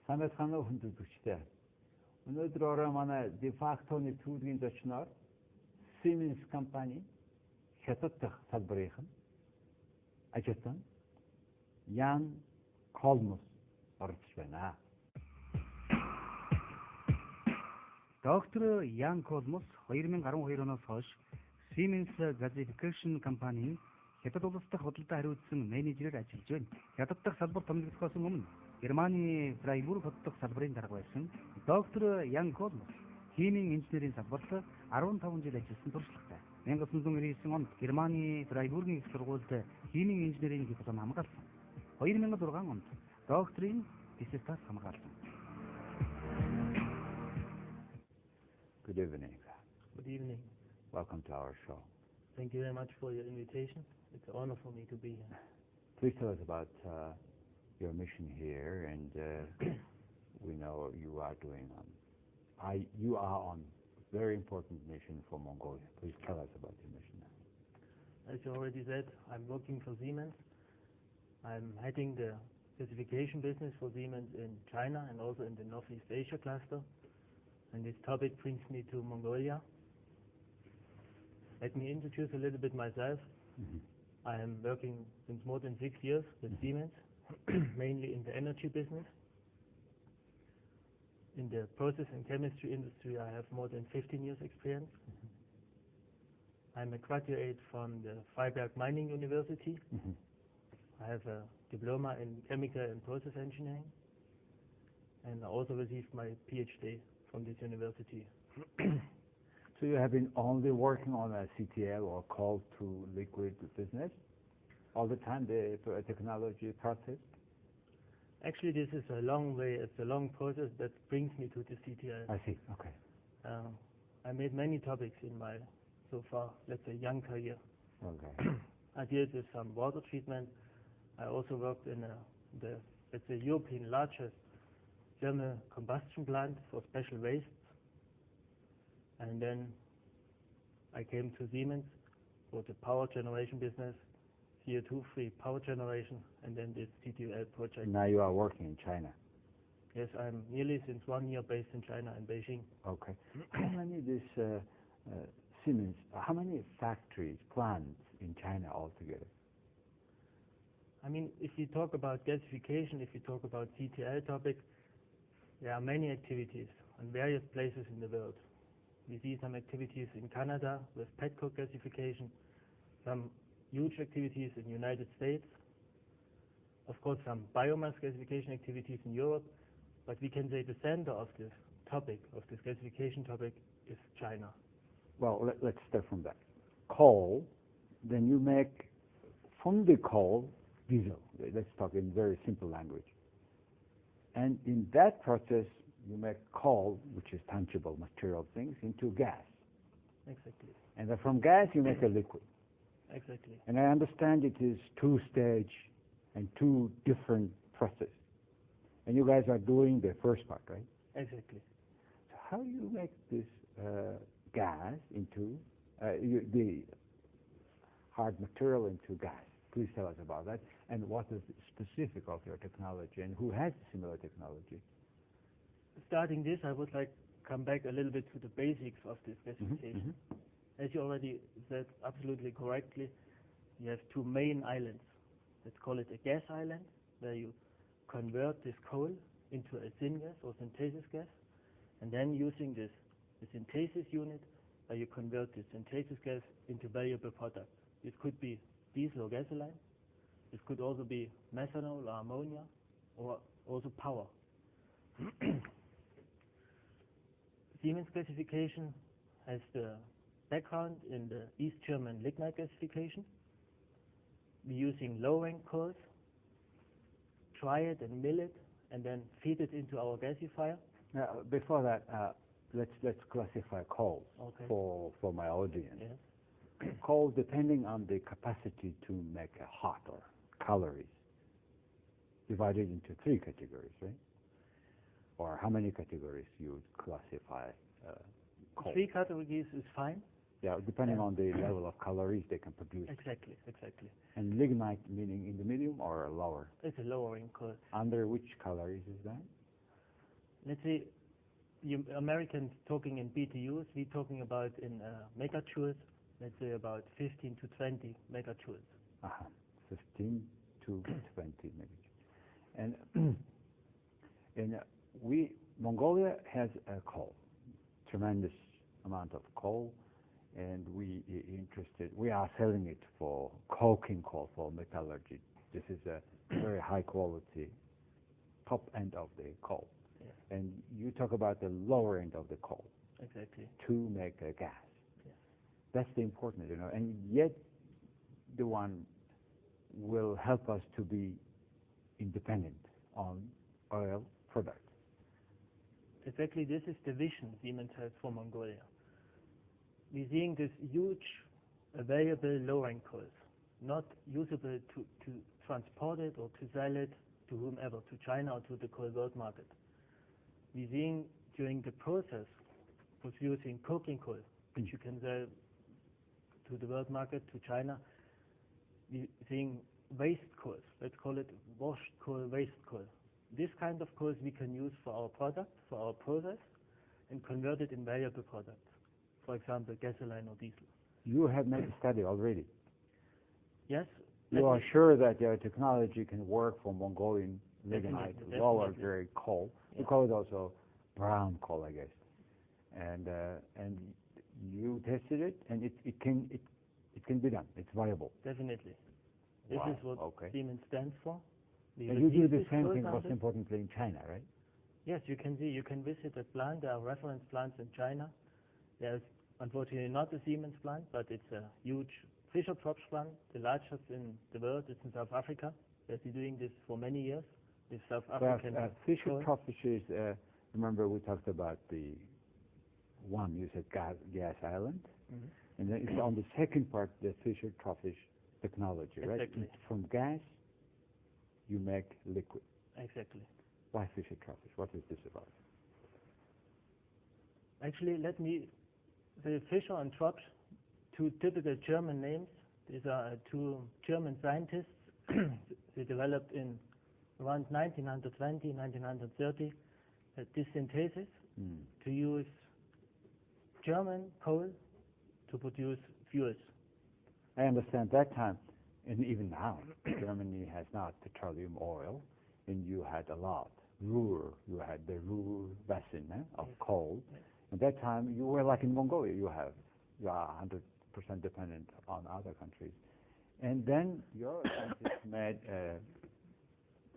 Сайн байцгаана уу хүнд үзэгчдээ. Өнөөдөр орой манай дефактоны төлөвийн зочноор Siemens компани Хятад дахь салбарын ажилладаг Ян Коллмус оролцож байна. Доктор Ян Коллмус 2012 оноос хойш Siemens Gasification компанийн Хятад улс дахь худалдаа хариуцсан менежерээр ажиллаж байна. Хятад дахь салбар томилогдохоос өмнө Германы Фрайбург хот дахь салбарын дарга байсан доктор Ян Коллмус химийн инженерийн салбарт 15 жил ажилласан туршлагатай. 1999 онд Германы Фрайбургийн их сургуульд химийн инженерийн диплом хамгаалсан. 2006 онд докторийн диссертац хамгаалсан. Good evening. Good evening. Welcome to our show. Thank you very much for your invitation. It's an honor for me to be here. Please tell us about your mission here, and we know you are doing you are on a very important mission for Mongolia. Please tell us about your mission now. As you already said, I'm working for Siemens. I'm heading the gasification business for Siemens in China and also in the Northeast Asia cluster. And this topic brings me to Mongolia. Let me introduce a little bit myself. I am working since more than 6 years with Siemens, mainly in the energy business. In the process and chemistry industry, I have more than 15 years experience. I'm a graduate from the Freiberg Mining University. I have a diploma in chemical and process engineering, and I also received my PhD from this university. So you have been only working on a CTL or coal to liquid business all the time, the technology process? Actually, this is a long way. It's a long process that brings me to the CTL. I see. Okay. I made many topics in my, so far, let's say, young career. Okay. I dealt with some water treatment. I also worked in let's say, European largest thermal combustion plant for special wastes. And then I came to Siemens for the power generation business, CO2-free power generation, and then this CTL project. Now you are working in China? Yes, I'm nearly since 1 year based in China and Beijing. Okay. How many Siemens, how many factories, plants in China altogether? I mean, if you talk about gasification, if you talk about CTL topic, there are many activities in various places in the world. We see some activities in Canada with petcoke gasification, some huge activities in the United States, of course some biomass gasification activities in Europe, but we can say the center of this topic, of this gasification topic, is China. Well, let's start from that. Coal, then you make from the coal diesel. Let's talk in very simple language. And in that process, you make coal, which is tangible material things, into gas. Exactly. And then from gas, you make a liquid. Exactly. And I understand it is 2-stage and 2 different processes. And you guys are doing the first part, right? Exactly. So how do you make this gas into the hard material into gas? Please tell us about that. And what is specific of your technology, and who has similar technology? Starting this, I would like to come back a little bit to the basics of this gasification. As you already said absolutely correctly, you have 2 main islands. Let's call it a gas island, where you convert this coal into a syngas or synthesis gas, and then using the synthesis unit, where you convert the synthesis gas into valuable products. It could be diesel or gasoline. It could also be methanol or ammonia, or also power. Siemens Gasification has the background in the East German lignite gasification. We're using low-rank coals, dry it and mill it, and then feed it into our gasifier. Now, before that, let's classify coals for my audience. Yes. Coal, depending on the capacity to make a hot or calories, divided into 3 categories, right? Or how many categories you would classify coal? 3 categories is fine. Yeah, depending on the level of calories they can produce. Exactly. And lignite meaning in the medium or lower? It's a lowering coal. Under which calories is that? let's say the Americans talking in BTUs, we talking about in megajoules, let's say about 15 to 20 megajoules. 15 to 20 megajoules. And Mongolia has a coal, tremendous amount of coal, and we are selling it for coking coal for metallurgy. This is a very high quality, top end of the coal. Yeah. And you talk about the lower end of the coal. Exactly. To make a gas. Yes. That's the important, and yet the one will help us to be independent on oil products. Exactly, this is the vision Siemens has for Mongolia. We're seeing this huge available lowering coals, not usable to transport it or to sell it to whomever, to China or to the coal world market. We're seeing during the process producing coking coal, which you can sell to the world market, to China, we're seeing waste coals, let's call it washed coal, waste coal. This kind of coals we can use for our product, for our process, and convert it in valuable products. For example, gasoline or diesel. You have made a study already. Yes. You are sure that your technology can work for Mongolian lignite, Definitely. lower grade coal. Yeah. We call it also brown coal, I guess. And you tested it, and it can be done. It's viable. Definitely. This Wow. is what Okay. Siemens stands for. And you do the same thing, most importantly, in China, right? Yes, you can visit a plant. There are reference plants in China. There's unfortunately not a Siemens plant, but it's a huge Fischer-Tropsch plant, the largest in the world. It's in South Africa. They've been doing this for many years. With South African Fischer-Tropsch is, remember we talked about the one, you said gas island, and then it's on the second part, the Fischer-Tropsch technology, right? Exactly. From gas, you make liquid. Exactly. Why Fischer-Tropsch? What is this about? Actually, the Fischer and Tropsch, two typical German names. These are two German scientists. They developed in around 1920, 1930, this synthesis to use German coal to produce fuels. I understand that time, and even now, Germany has not petroleum oil, and you had a lot. Ruhr, you had the Ruhr basin of coal. Yes. At that time, you were like in Mongolia. You are 100% dependent on other countries. And then your scientists made a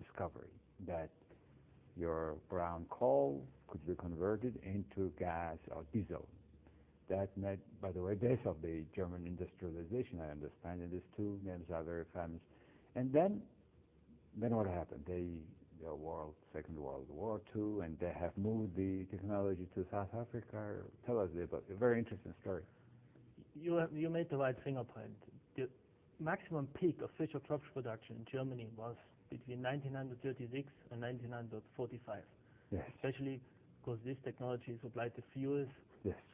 discovery that your brown coal could be converted into gas or diesel. That made, by the way, base of the German industrialization, I understand, and these two names are very famous. And then what happened? Second World War II, and they have moved the technology to South Africa. Tell us about a very interesting story. You made the right finger point. The maximum peak of Fischer-Tropsch production in Germany was between 1936 and 1945. Yes. Especially because this technology supplied the fuels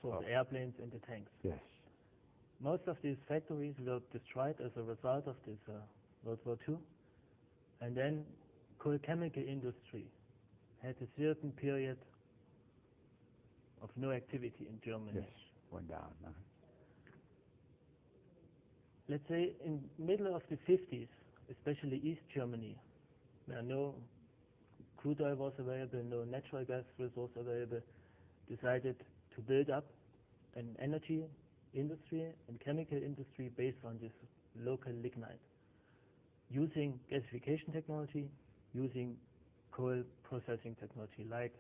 for the airplanes and the tanks. Yes. Most of these factories were destroyed as a result of this World War II, and then coal chemical industry had a certain period of no activity in Germany. Yes, went down. Let's say in middle of the 50s, especially East Germany, where no crude oil was available, no natural gas resource available, decided to build up an energy industry and chemical industry based on this local lignite, using gasification technology, using coal processing technology like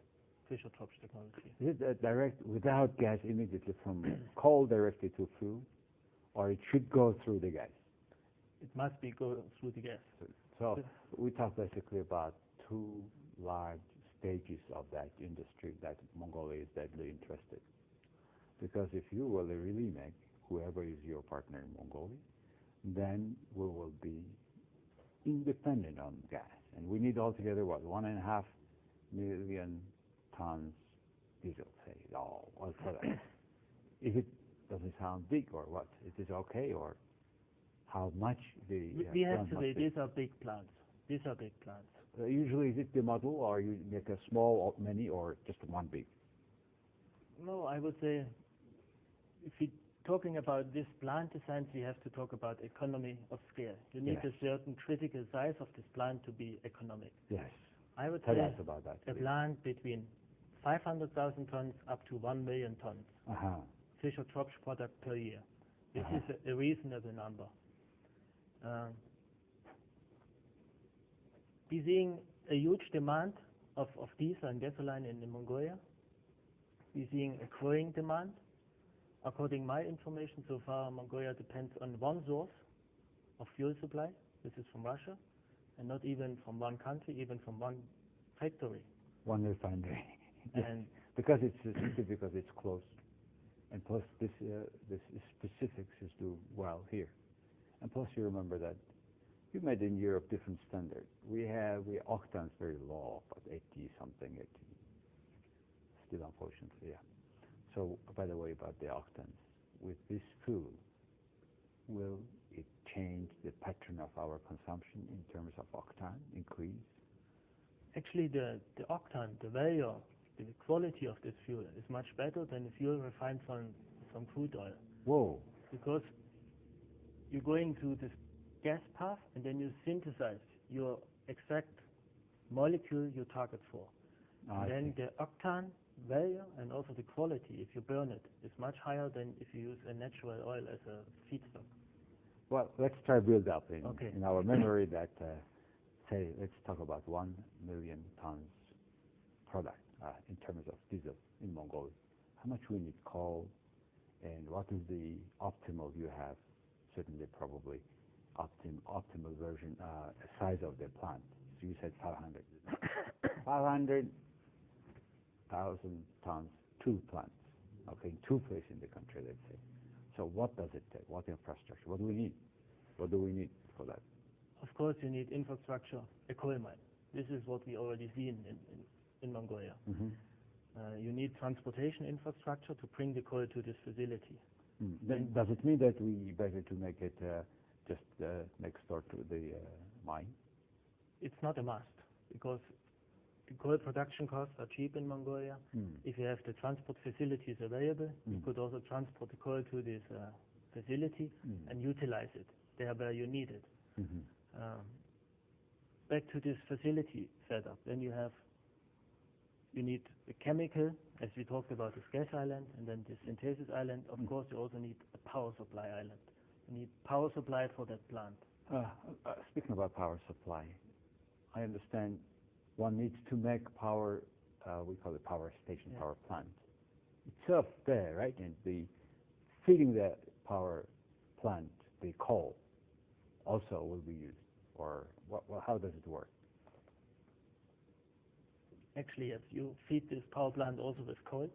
Fischer-Tropsch technology. Is it direct, without gas immediately from coal directly to fuel, or it should go through the gas? It must be go through the gas. So we talk basically about two large stages of that industry that Mongolia is deadly interested. Because if you will really make, whoever is your partner in Mongolia, then we will be independent on gas. And we need altogether, 1.5 million tons diesel, say, all products. If it doesn't sound big or what, it is okay, or how much the... We have to say these are big plants. These are big plants. Usually, is it the model, or you make a small, or many, or just one big? No, I would say if we're talking about this plant design, we have to talk about economy of scale. You need Yes. a certain critical size of this plant to be economic. Yes. I would Tell say us about that, a please. plant between 500,000 tons up to 1 million tons Uh-huh. Fischer-Tropsch product per year. This Uh-huh. is a reasonable number. We're seeing a huge demand of diesel and gasoline in Mongolia. We're seeing a growing demand. According to my information, so far Mongolia depends on one source of fuel supply. This is from Russia, and not even from one country, even from one factory. One refinery. Yes. And Because it's simply because it's close, and plus this specifics is do well here, and plus you remember that you made in Europe different standard. We octane's very low, about 80 something, 80. Still, unfortunately, yeah. So, by the way, about the octanes, with this fuel, will it change the pattern of our consumption in terms of octane increase? actually the octane, the value, the quality of this fuel is much better than the fuel refined from crude oil. Whoa. Because you're going through this gas path and then you synthesize your exact molecule you target for. And then the octane value and also the quality, if you burn it, is much higher than if you use a natural oil as a feedstock. Well, let's try build up Okay. in our memory that, say, let's talk about 1 million tons product in terms of diesel in Mongolia. How much we need coal, and what is the optimal you have? Certainly, probably optimal version size of the plant. So you said 500. 500,000 tons, 2 plants. Okay, in 2 places in the country, let's say. So what does it take? What infrastructure? What do we need? What do we need for that? Of course, you need infrastructure, a coal mine. This is what we already see in Mongolia. Mm-hmm. You need transportation infrastructure to bring the coal to this facility. Then does it mean that we better to make it just next door to the mine? It's not a must, because the coal production costs are cheap in Mongolia. If you have the transport facilities available, you could also transport the coal to this facility and utilize it there where you need it. Back to this facility setup, then you need a chemical, as we talked about, this gas island, and then this synthesis island. Of course, you also need a power supply island. You need power supply for that plant. Speaking about power supply, I understand one needs to make power, we call it power station, power plant itself there, right? And the feeding the power plant, the coal, also will be used, or how does it work? Actually, yes, you feed this power plant also with coal,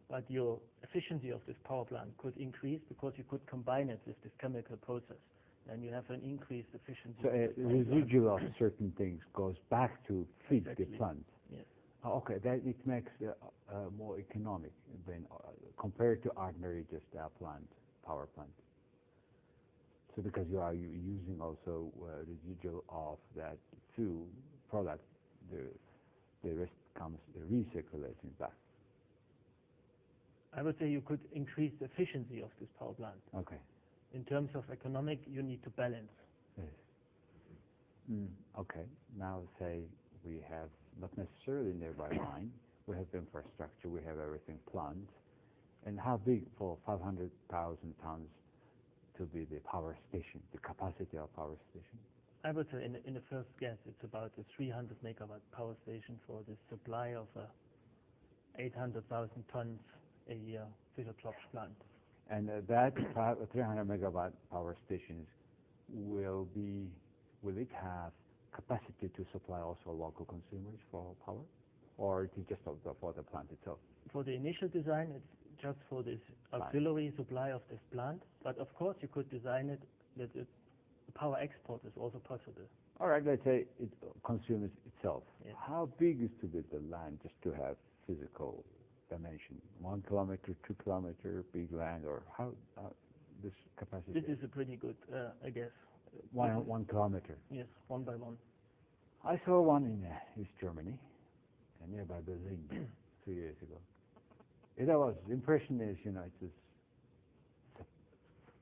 but your efficiency of this power plant could increase because you could combine it with this chemical process, and you have an increased efficiency. So a residual of certain things goes back to feed the plant. Yes. Okay, that it makes more economic than compared to ordinary just power plant. So because you are using also residual of that fuel product, the rest comes recirculating back. I would say you could increase the efficiency of this power plant. Okay. In terms of economic, you need to balance. Yes. Okay. Now say we have not necessarily nearby mine, we have the infrastructure, we have everything planned. And how big for 500,000 tons to be the power station, the capacity of power station? I would say in the first guess, it's about a 300 megawatt power station for the supply of 800,000 tons a year Fischer-Tropsch plant. And that 300 megawatt power stations will it have capacity to supply also local consumers for power, or it is just for the plant itself? For the initial design, it's just for this auxiliary supply of this plant, but of course you could design it that the power export is also possible. All right, let's say it consumes itself. Yes. How big is to be the land just to have physical dimension? 1 kilometer, 2 kilometer, big land, or how this capacity? This is a pretty good, I guess. 1 kilometer. Yes, 1 by 1. I saw one in East Germany, nearby Berlin, 2 years ago. The impression is, it's just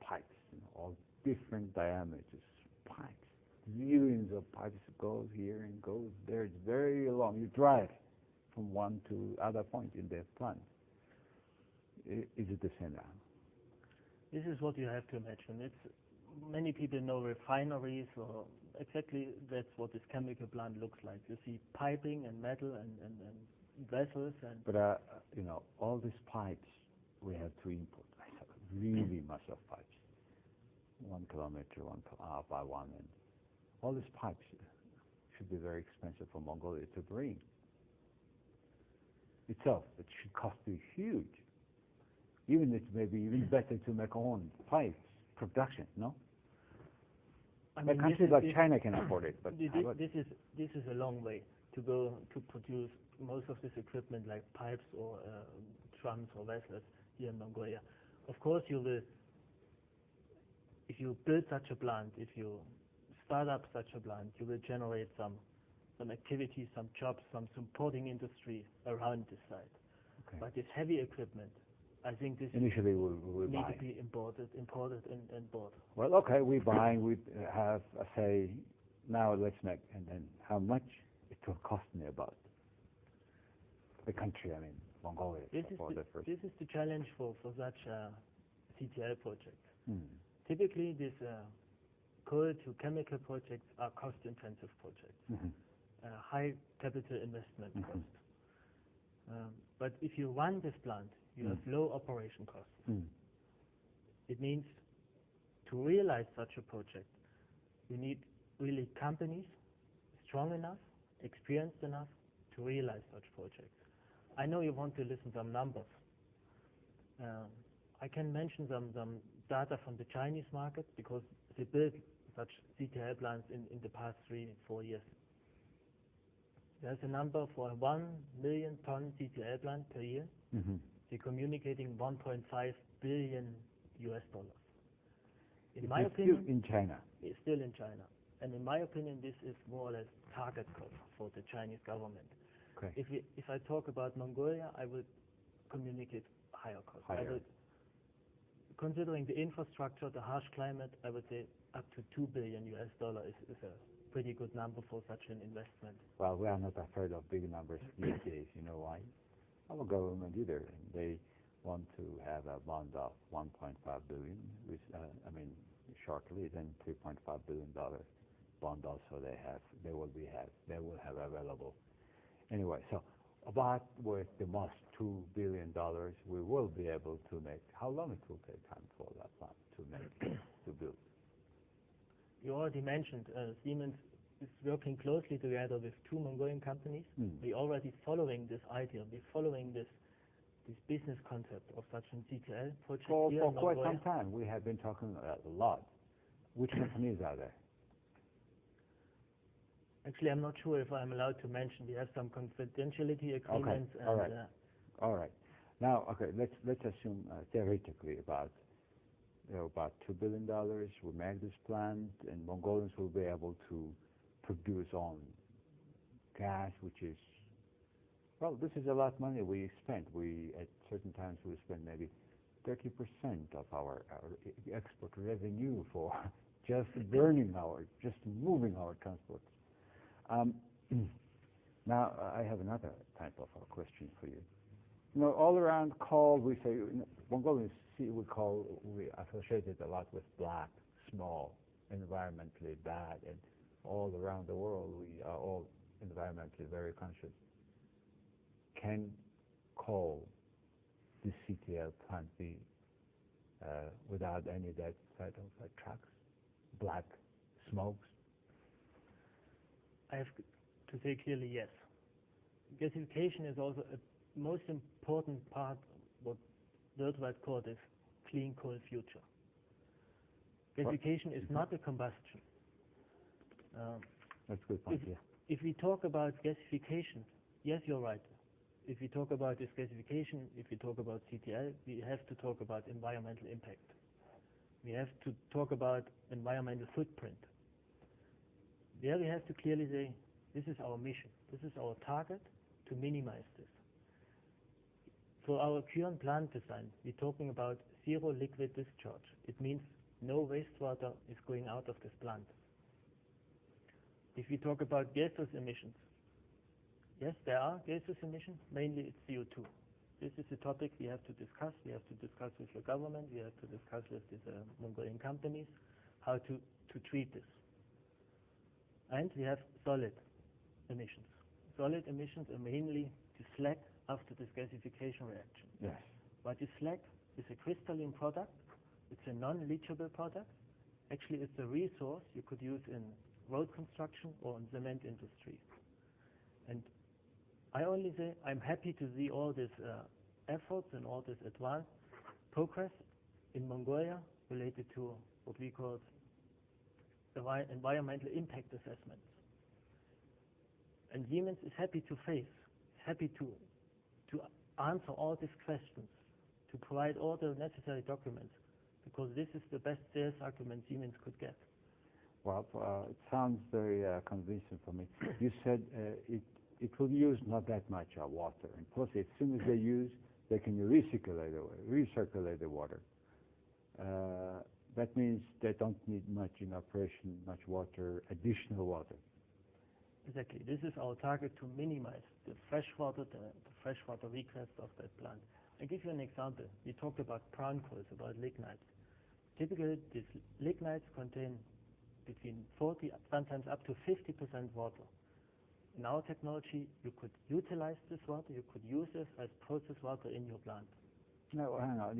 pipes, all different diameters, pipes. Millions of pipes goes here and goes there. It's very long. You drive from one to other point in the plant. Is it the same now? This is what you have to imagine. Many people know refineries, or exactly that's what this chemical plant looks like. You see piping and metal and vessels and. But all these pipes we have to import. Really massive pipes, 1 kilometer, by one, and all these pipes should be very expensive for Mongolia to bring. Itself, it should cost you huge. Even it may be even better to make our own pipes production, no? I mean, a country like China can afford it, but this is a long way to go to produce most of this equipment like pipes or drums or vessels here in Mongolia. Of course, you will, if you build such a plant, if you start up such a plant, you will generate some activity, some jobs, some supporting industry around this site. Okay. But this heavy equipment, I think this initially we'll need buy. to be imported and bought. Well, okay, we buy, we have, say, now let's make, and then how much it will cost me about the country, Mongolia. This is the challenge for such CTL projects. Typically, these coal to chemical projects are cost-intensive projects, high capital investment cost. But if you run this plant, you have low operation costs. It means to realize such a project, you need really companies strong enough, experienced enough to realize such projects. I know you want to listen some numbers. I can mention some data from the Chinese market because they built such CTL plants in the past 3-4 years. There's a number for a 1 million ton CTL plant per year. They're communicating $1.5 billion. In my opinion, still in China. It's still in China. And in my opinion, this is more or less target cost for the Chinese government. Okay. If I talk about Mongolia, I would communicate higher cost. Higher. Considering the infrastructure, the harsh climate, I would say up to $2 billion is a pretty good number for such an investment. Well, we are not afraid of big numbers these days. You know why? Our government either. They want to have a bond of 1.5 billion, which shortly, then $3.5 billion bond also they will have available. Anyway, so about with the most $2 billion, we will be able to make. How long it will take time for that plant to make to build? You already mentioned Siemens is working closely together with 2 Mongolian companies. We're already following this idea. We're following this business concept of such a CTL project here for in quite Mongolia. some time. We have been talking a lot. Which companies are there? Actually, I'm not sure if I'm allowed to mention. We have some confidentiality agreements. Okay. All right. Now, okay, let's assume theoretically about $2 billion. We make this plant, and Mongolians will be able to produce on gas, which is, well, this is a lot of money we spent. At certain times we spend maybe 30% of our export revenue for just just moving our transports. Now, I have another type of a question for you. All around coal, we say, Mongolians we associate it a lot with black, small, environmentally bad, and all around the world we are all environmentally very conscious. Can coal, this CTL plant, be without any that side of trucks, black smokes? I have to say clearly yes. Gasification is also a most important part of what worldwide called is clean coal future. Gasification is not a combustion. That's a good point, yeah. If we talk about gasification, yes, you're right. If we talk about this gasification, if we talk about CTL, we have to talk about environmental impact. We have to talk about environmental footprint. There we have to clearly say This is our mission. This is our target to minimize this. For our current plant design, we're talking about zero liquid discharge. It means no wastewater is going out of this plant. If we talk about gaseous emissions, yes, there are gaseous emissions, mainly it's CO2. This is a topic we have to discuss. We have to discuss with the government. We have to discuss with these Mongolian companies how to treat this. And we have solid emissions. Solid emissions are mainly the slag after this gasification reaction. Yes. What is slag? It's a crystalline product. It's a non-leachable product. Actually, it's a resource you could use in road construction or in cement industry. And I only say I'm happy to see all these efforts and all this advanced progress in Mongolia related to what we call environmental impact assessments. And Siemens is happy to answer all these questions, to provide all the necessary documents, because this is the best sales argument Siemens could get. Well, it sounds very convincing for me. You said it will use not that much water, and plus, as soon as they can recirculate the water. That means they don't need much in operation, much water, additional water. Exactly. This is our target, to minimize the freshwater request of that plant. I'll give you an example. We talked about brown coals, about lignites. Typically, these lignites contain between 40, sometimes up to 50% water. In our technology, you could utilize this water, you could use it as process water in your plant. No, hang on. What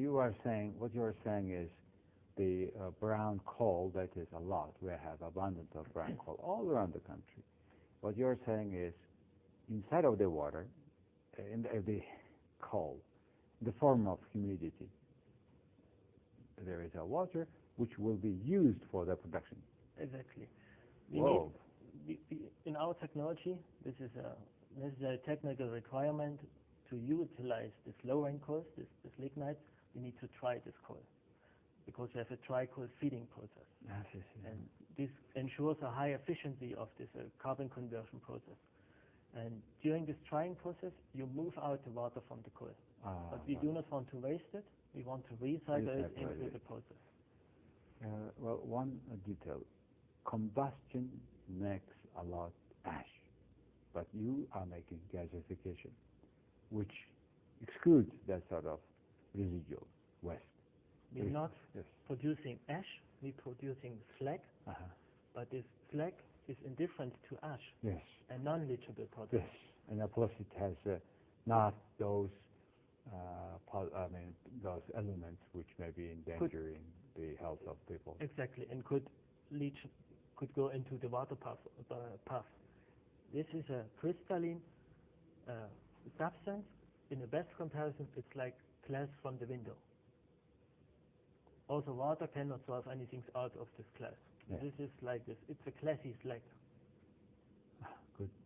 you are saying is the brown coal, that is a lot. We have abundance of brown coal all around the country. What you're saying is, inside of the water, in the coal, the form of humidity, there is a water which will be used for the production. Exactly. In our technology, this is a necessary technical requirement to utilize this low-end coal, this lignite. We need to dry this coal, because we have a dry coal feeding process. Yes. And this ensures a high efficiency of this carbon conversion process. And during this drying process, you move out the water from the coal. But we do not want to waste it. We want to recycle it into the process. Well, one detail. Combustion makes a lot ash, but you are making gasification, which excludes that sort of residual waste. We're not producing ash, we're producing slag, but this slag is indifferent to ash, a non-leachable product. Yes, and plus it has not those those elements which may be endangering the health of people. Exactly, and could go into the water path. This is a crystalline substance. In the best comparison, it's like glass from the window. Also, water cannot solve anything out of this glass. Yes. This is like this. It's a glassy slag.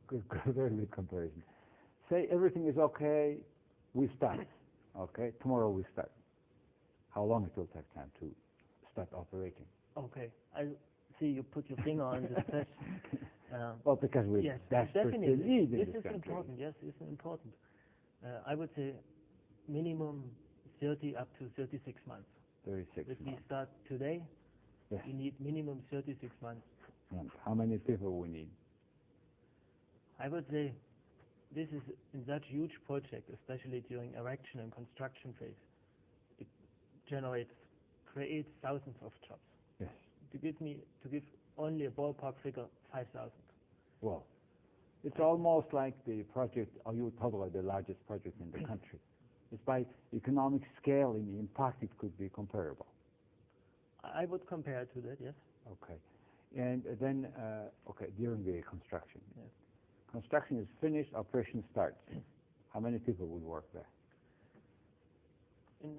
Good, very good comparison. Say everything is okay, we start. Okay, tomorrow we start. How long it will take time to start operating? Okay, I see you put your finger on this question. Well, because we desperately need this in is country. important. Yes, it's important. I would say minimum 30 up to 36 months. 36 If months. we start today, we need minimum 36 months. And how many people we need? I would say this is in such huge project, especially during erection and construction phase. It creates thousands of jobs. Yes. To give only a ballpark figure, 5,000. Well, it's almost like the project, you talk about the largest project in the country. It's by economic scale, in impact, it could be comparable. I would compare to that, yes. Okay. And then, during the construction. Yes. Construction is finished, operation starts. How many people will work there?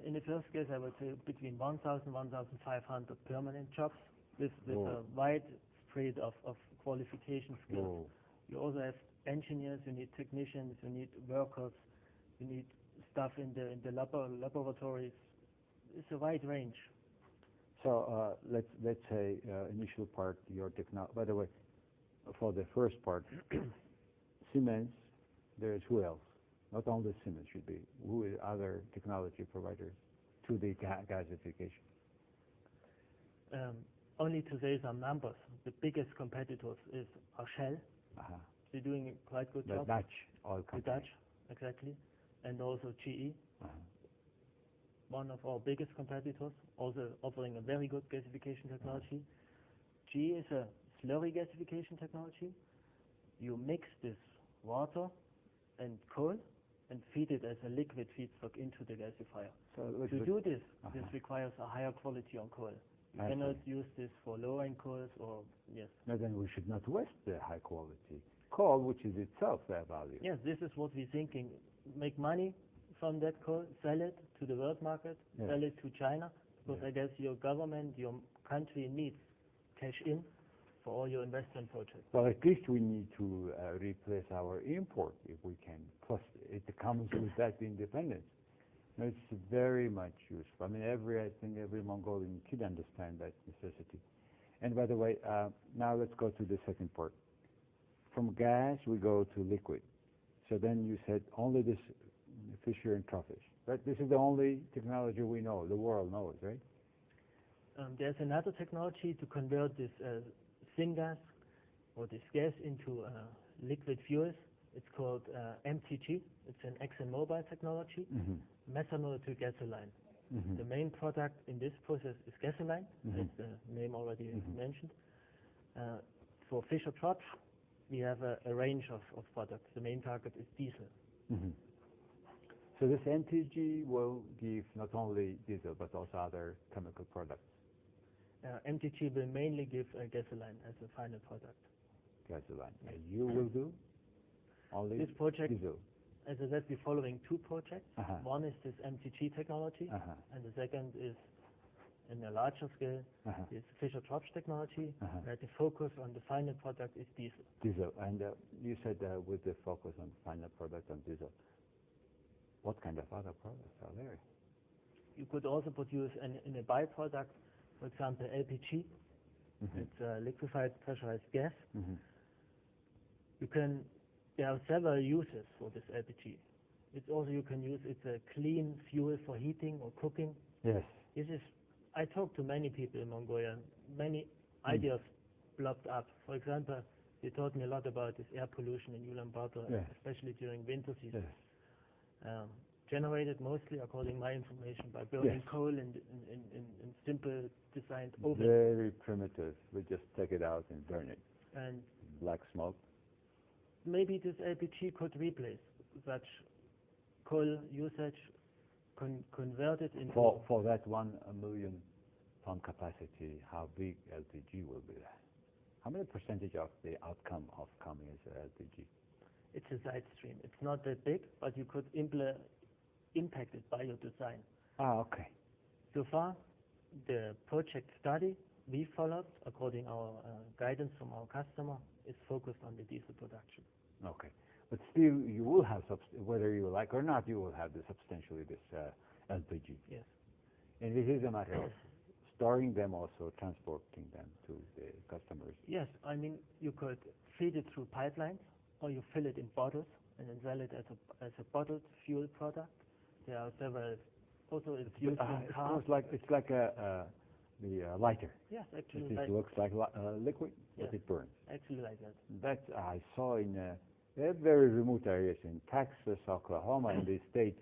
In the first case, I would say between 1,000 and 1,500 permanent jobs with a wide spread of qualification skills. Whoa. You also have engineers, you need technicians, you need workers, you need staff in the laboratories. It's a wide range. So let's say initial part, your technology. By the way, for the first part, Siemens, there's who else? Not only Siemens should be. Who is other technology providers to the gasification? Only to say some numbers, the biggest competitors are Shell. They're doing a quite good The job. Dutch oil company. The Dutch, exactly. And also GE, one of our biggest competitors, also offering a very good gasification technology. GE is a slurry gasification technology. You mix this water and coal and feed it as a liquid feedstock into the gasifier. So to do this, this requires a higher quality on coal. You cannot use this for low-end coals or, yes. No, then we should not waste the high quality coal, which is itself their value. Yes, this is what we're thinking. Make money from that coal, sell it to the world market, sell it to China, because I guess your government, your country needs cash in for all your investment projects. Well, at least we need to replace our import if we can. Plus, it comes with that independence. No, it's very much useful. I mean, I think every Mongolian kid understands that necessity. And by the way, now let's go to the second part. From gas, we go to liquid. So then you said only this Fisher and Trophish. But this is the only technology we know, the world knows, right? There's another technology to convert this syngas or this gas into liquid fuels. It's called MTG. It's an ExxonMobil technology, methanol to gasoline. The main product in this process is gasoline, as the name already mentioned. For Fischer-Tropsch, we have a range of products. The main target is diesel. So this MTG will give not only diesel, but also other chemical products. MTG will mainly give gasoline as a final product. Gasoline. And you will do only this project, diesel? As I said, we're following two projects. One is this MTG technology, and the second is, in a larger scale, is Fischer-Tropsch technology, where the focus on the final product is diesel. Diesel. And you said with the focus on final product on diesel. What kind of other products are there? You could also produce in a byproduct, for example, LPG. It's a liquefied pressurized gas. There are several uses for this LPG. It's also you can use it's a clean fuel for heating or cooking. Yes. I talked to many people in Mongolia. Many ideas blopped up. For example, they told me a lot about this air pollution in Ulaanbaatar, especially during winter season. Generated mostly, according to my information, by burning coal in simple designed ovens. Very primitive. We just take it out and burn it. And black smoke. Maybe this LPG could replace such coal usage, convert it into... For that 1 million ton capacity, how big LPG will be there? How many percentage of the outcome of coming is LPG? It's a side stream. It's not that big, but you could impact it by your design. Okay. So far, the project study we followed, according our guidance from our customer, is focused on the diesel production. Okay. But still, you will have, whether you like or not, you will have substantially this LPG. Yes. And this is a matter of storing them, also transporting them to the customers. Yes. I mean, you could feed it through pipelines, or you fill it in bottles and then sell it as a bottled fuel product. There are several. Also, it's used in cars. It's like the lighter. Yes, actually. It looks like liquid, but it burns. Actually, like that. That I saw in very remote areas in Texas, Oklahoma, in the States.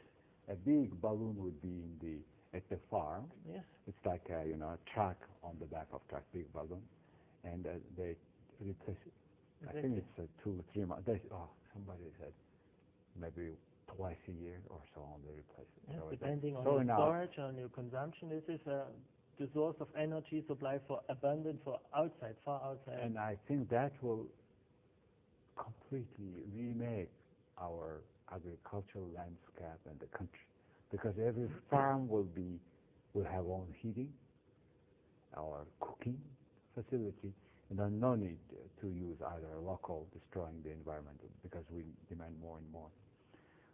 A big balloon would be at the farm. Yes. It's like a truck on the back of truck, big balloon, and they replace it. I think it's 2 or 3 months. Somebody said maybe twice a year or so on they replace it. Yes, so depending on your storage, on your consumption, this is the source of energy supply for abundant, for outside, far outside. And I think that will completely remake our agricultural landscape and the country, because every farm will have own heating, our cooking facility, and then no need to use either local, destroying the environment, because we demand more and more.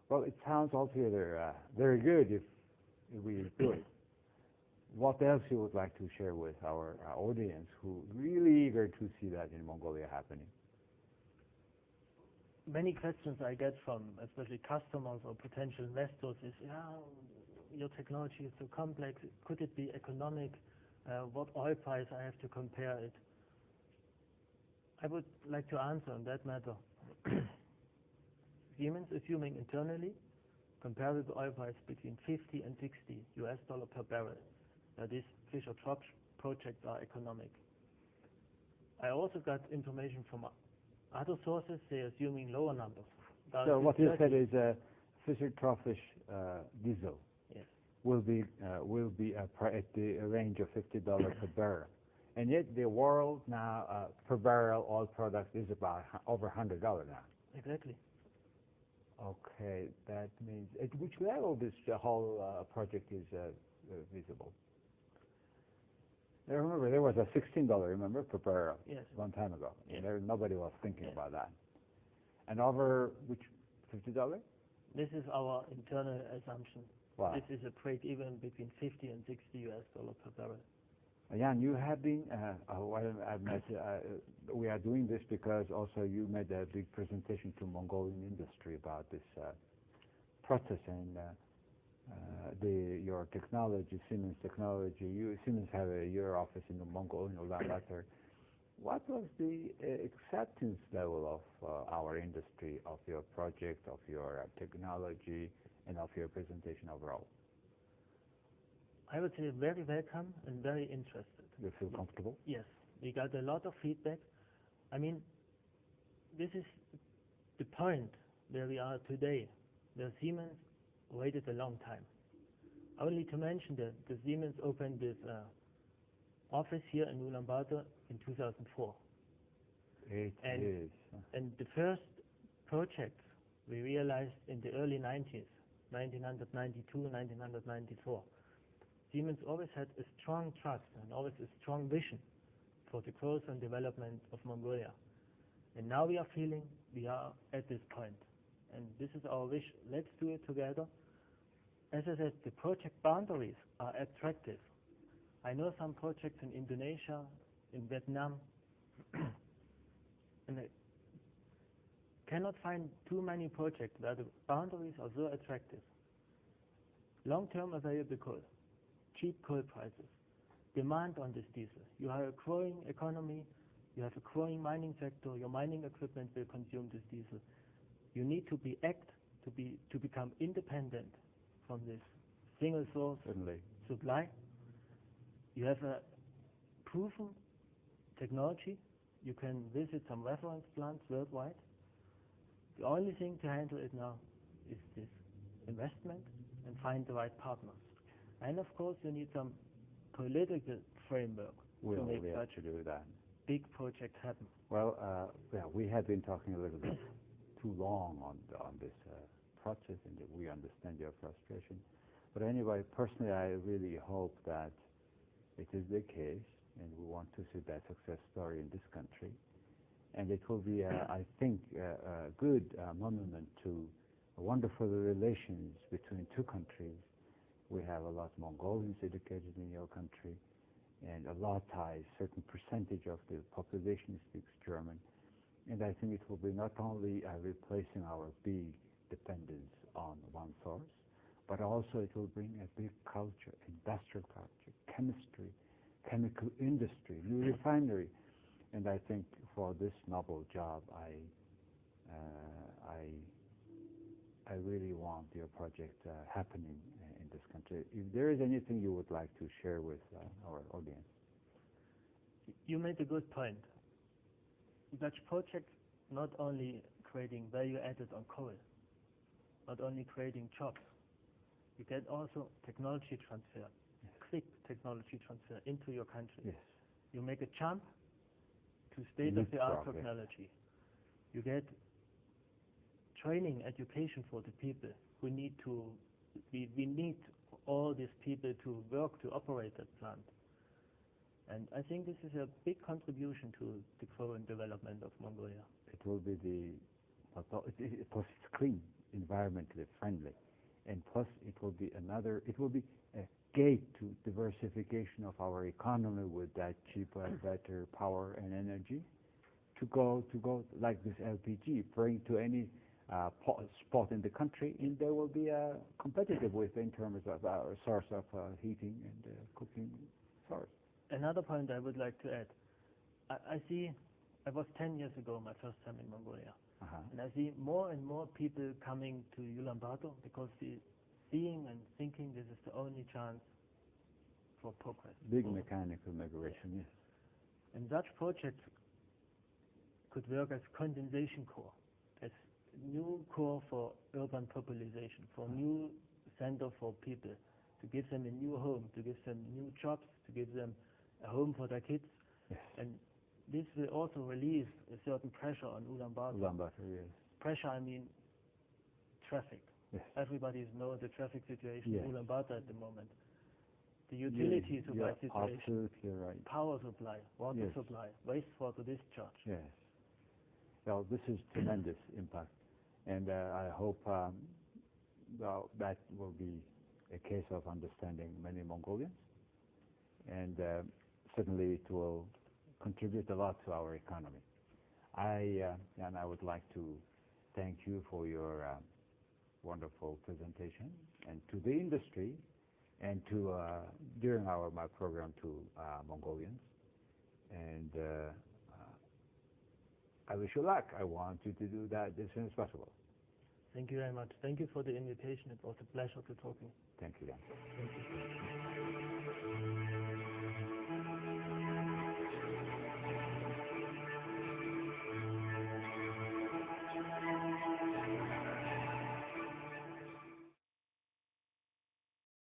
Well, it sounds altogether very good if we do it. What else you would like to share with our audience who really eager to see that in Mongolia happening? many questions I get from especially customers or potential investors is, your technology is so complex, could it be economic? What oil price I have to compare it? I would like to answer on that matter. Siemens assuming internally comparable oil price between 50 and 60 US dollar per barrel. That is, Fischer-Tropsch projects are economic. I also got information from other sources, they're assuming lower numbers. So what you said is Fischer-Tropsch diesel will be at the range of $50 per barrel, and yet the world now per barrel oil product is about over $100 now. Exactly. Okay, that means at which level this whole project is visible? I remember there was a $16, remember, per barrel one time ago. Yes. And nobody was thinking about that. And over which $50? This is our internal assumption. Wow. This is a break even between 50 and 60 US dollar per barrel. Jan, you have been, we are doing this because also you made a big presentation to Mongolian industry about this process and your technology, Siemens technology. Siemens have your office in the Mongolian Ulaanbaatar. What was the acceptance level of our industry, of your project, of your technology, and of your presentation overall? I would say very welcome and very interested. You feel comfortable? Yes, we got a lot of feedback. I mean, this is the point where we are today. The Siemens waited a long time. Only to mention that the Siemens opened this office here in Ulaanbaatar in 2004. 8 years. And the first project we realized in the early 90s, 1992, 1994. Siemens always had a strong trust and always a strong vision for the growth and development of Mongolia. And now we are feeling we are at this point. And this is our wish. Let's do it together. As I said, the project boundaries are attractive. I know some projects in Indonesia, in Vietnam, and I cannot find too many projects where the boundaries are so attractive. Long-term available coal, cheap coal prices, demand on this diesel. You have a growing economy, you have a growing mining sector, your mining equipment will consume this diesel. You need to to become independent from this single source supply. You have a proven technology. You can visit some reference plants worldwide. The only thing to handle it now is this investment and find the right partners. And of course, you need some political framework to make such big projects happen. Well, we have been talking a little bit too long on this process, and we understand your frustration. But anyway, personally, I really hope that it is the case, and we want to see that success story in this country. And it will be, I think, a good monument to wonderful relations between two countries. We have a lot of Mongolians educated in your country, and a lot ties, certain percentage of the population speaks German. And I think it will be not only replacing our big dependence on one source, but also it will bring a big culture, industrial culture, chemistry, chemical industry, new refinery. And I think for this noble job, I really want your project happening in this country. If there is anything you would like to share with our audience. You made a good point. Such projects not only creating value added on coal, not only creating jobs, you get also technology transfer, quick technology transfer into your country. Yes. You make a jump to state-of-the-art technology. You get training, education for the people who need to, we need all these people to work to operate that plant. And I think this is a big contribution to the growth and development of Mongolia. It will be plus it's clean, environmentally friendly, and plus it will be a gate to diversification of our economy with that cheaper, better power and energy. to go like this LPG, bring to any spot in the country, and they will be competitive with in terms of our source of heating and cooking source. Another point I would like to add, I see, I was 10 years ago, my first time in Mongolia, and I see more and more people coming to Ulaanbaatar because they seeing and thinking this is the only chance for progress. Big mechanical migration, yes. And such projects could work as condensation core, as new core for urban population, for new center for people, to give them a new home, to give them new jobs, to give them a home for their kids. Yes. And this will also release a certain pressure on Ulaanbaatar. Ulaanbaatar, yes. Pressure, I mean traffic. Yes. Everybody knows the traffic situation Yes. in Ulaanbaatar at the moment. The utility supply situation, absolutely right. power supply, water Yes. supply, wastewater discharge. Yes. Well, this is tremendous impact, and I hope well, that will be a case of understanding many Mongolians, and certainly it will contribute a lot to our economy. And I would like to thank you for your wonderful presentation, and to the industry, and to during my program to Mongolians, and I wish you luck. I want you to do that as soon as possible. Thank you very much. Thank you for the invitation. It was a pleasure to talk to you. Thank you, Jan. Thank you.